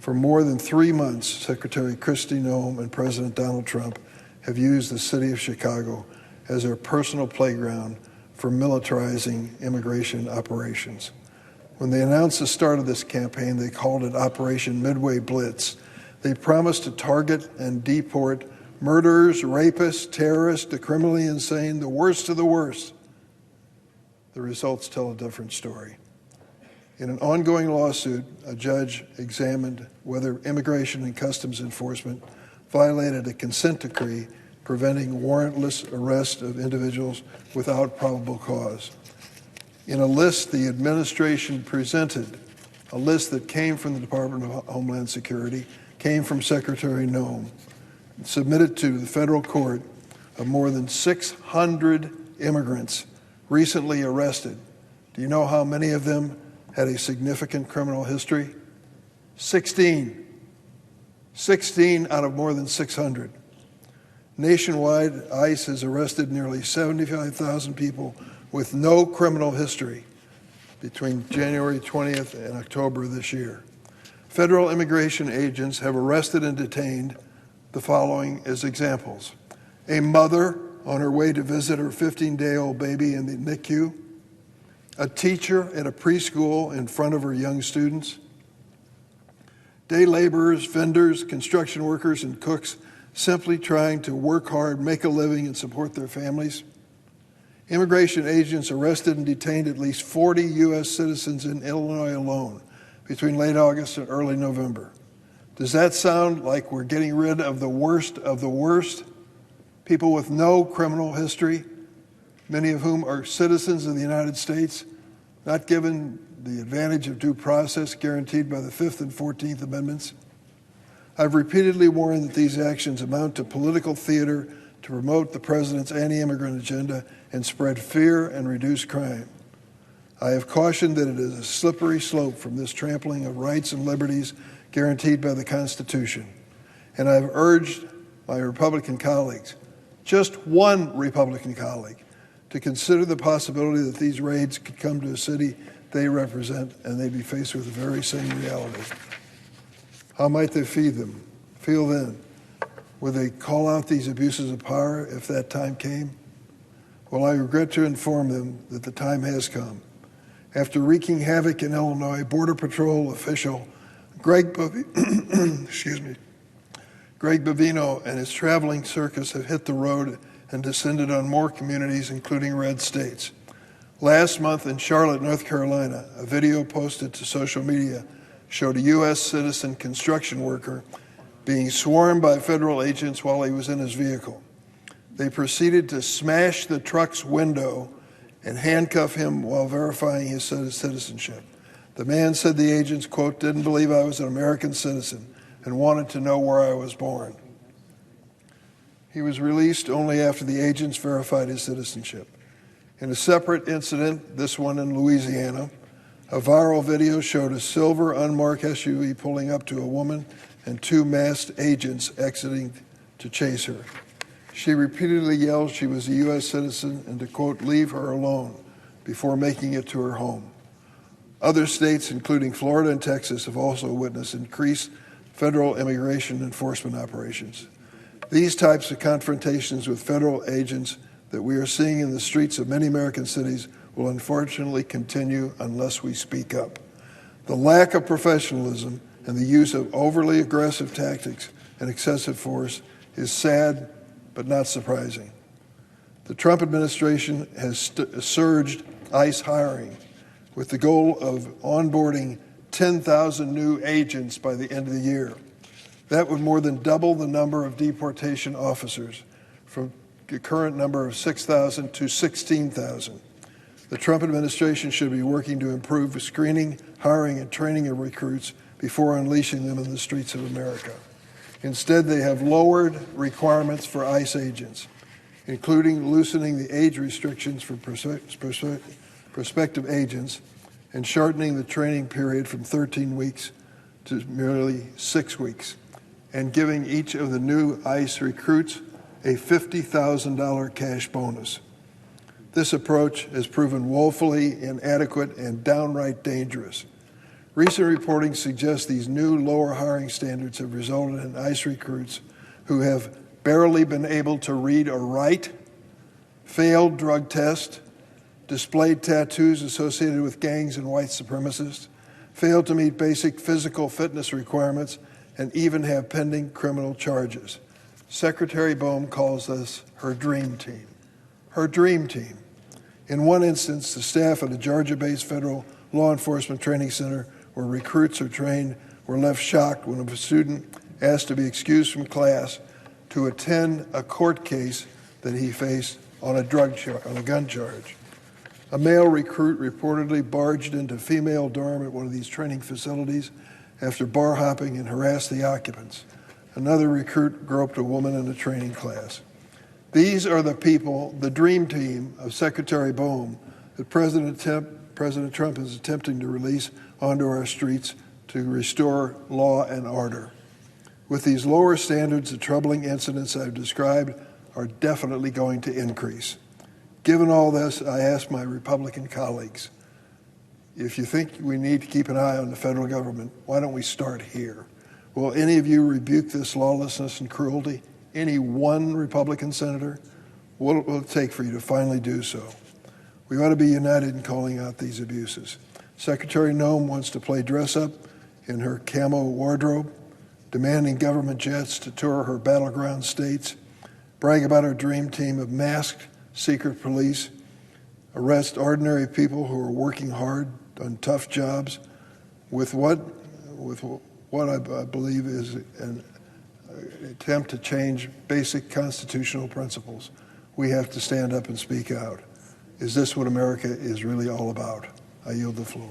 For more than 3 months, Secretary Kristi Noem and President Donald Trump have used the city of Chicago as their personal playground for militarizing immigration operations. When they announced the start of this campaign, they called it Operation Midway Blitz. They promised to target and deport murderers, rapists, terrorists, the criminally insane, the worst of the worst. The results tell a different story. In an ongoing lawsuit, a judge examined whether Immigration and Customs Enforcement violated a consent decree preventing warrantless arrest of individuals without probable cause. In a list the administration presented, a list that came from the Department of Homeland Security, came from Secretary Noem, submitted to the federal court, of more than 600 immigrants recently arrested. Do you know how many of them had a significant criminal history? 16. 16 out of more than 600. Nationwide, ICE has arrested nearly 75,000 people with no criminal history between January 20th and October this year. Federal immigration agents have arrested and detained the following as examples: a mother on her way to visit her 15-day-old baby in the NICU, a teacher at a preschool in front of her young students, day laborers, vendors, construction workers, and cooks simply trying to work hard, make a living, and support their families. Immigration agents arrested and detained at least 40 U.S. citizens in Illinois alone between late August and early November. Does that sound like we're getting rid of the worst of the worst? People with no criminal history, many of whom are citizens of the United States, not given the advantage of due process guaranteed by the 5th and 14th Amendments. I've repeatedly warned that these actions amount to political theater to promote the president's anti-immigrant agenda and spread fear and reduce crime. I have cautioned that it is a slippery slope from this trampling of rights and liberties guaranteed by the Constitution. And I've urged my Republican colleagues, just one Republican colleague, to consider the possibility that these raids could come to a city they represent and they'd be faced with the very same reality. How might they feel then? Would they call out these abuses of power if that time came? Well, I regret to inform them that the time has come. After wreaking havoc in Illinois, Border Patrol official Greg Bovino and his traveling circus have hit the road and descended on more communities, including red states. Last month in Charlotte, North Carolina, a video posted to social media showed a U.S. citizen construction worker being swarmed by federal agents while he was in his vehicle. They proceeded to smash the truck's window and handcuff him while verifying his citizenship. The man said the agents, quote, didn't believe I was an American citizen and wanted to know where I was born. He was released only after the agents verified his citizenship. In a separate incident, this one in Louisiana, a viral video showed a silver unmarked SUV pulling up to a woman and 2 masked agents exiting to chase her. She repeatedly yelled she was a U.S. citizen and to, quote, leave her alone before making it to her home. Other states, including Florida and Texas, have also witnessed increased federal immigration enforcement operations. These types of confrontations with federal agents that we are seeing in the streets of many American cities will unfortunately continue unless we speak up. The lack of professionalism and the use of overly aggressive tactics and excessive force is sad but not surprising. The Trump administration has surged ICE hiring with the goal of onboarding 10,000 new agents by the end of the year. That would more than double the number of deportation officers from the current number of 6,000 to 16,000. The Trump administration should be working to improve screening, hiring, and training of recruits before unleashing them in the streets of America. Instead, they have lowered requirements for ICE agents, including loosening the age restrictions for prospective agents and shortening the training period from 13 weeks to merely 6 weeks, and giving each of the new ICE recruits a $50,000 cash bonus. This approach has proven woefully inadequate and downright dangerous. Recent reporting suggests these new lower hiring standards have resulted in ICE recruits who have barely been able to read or write, failed drug tests, displayed tattoos associated with gangs and white supremacists, failed to meet basic physical fitness requirements, and even have pending criminal charges. Secretary Boehm calls this her dream team. Her dream team. In one instance, the staff at a Georgia-based federal law enforcement training center where recruits are trained were left shocked when a student asked to be excused from class to attend a court case that he faced on a gun charge. A male recruit reportedly barged into a female dorm at one of these training facilities after bar hopping and harassed the occupants. Another recruit groped a woman in a training class. These are the people, the dream team of Secretary Boehm, that President Trump is attempting to release onto our streets to restore law and order. With these lower standards, the troubling incidents I've described are definitely going to increase. Given all this, I ask my Republican colleagues, if you think we need to keep an eye on the federal government, why don't we start here? Will any of you rebuke this lawlessness and cruelty? Any one Republican senator? What will it take for you to finally do so? We ought to be united in calling out these abuses. Secretary Noem wants to play dress-up in her camo wardrobe, demanding government jets to tour her battleground states, brag about her dream team of masked secret police, arrest ordinary people who are working hard on tough jobs with what I believe is an attempt to change basic constitutional principles. We have to stand up and speak out. Is this what America is really all about? I yield the floor.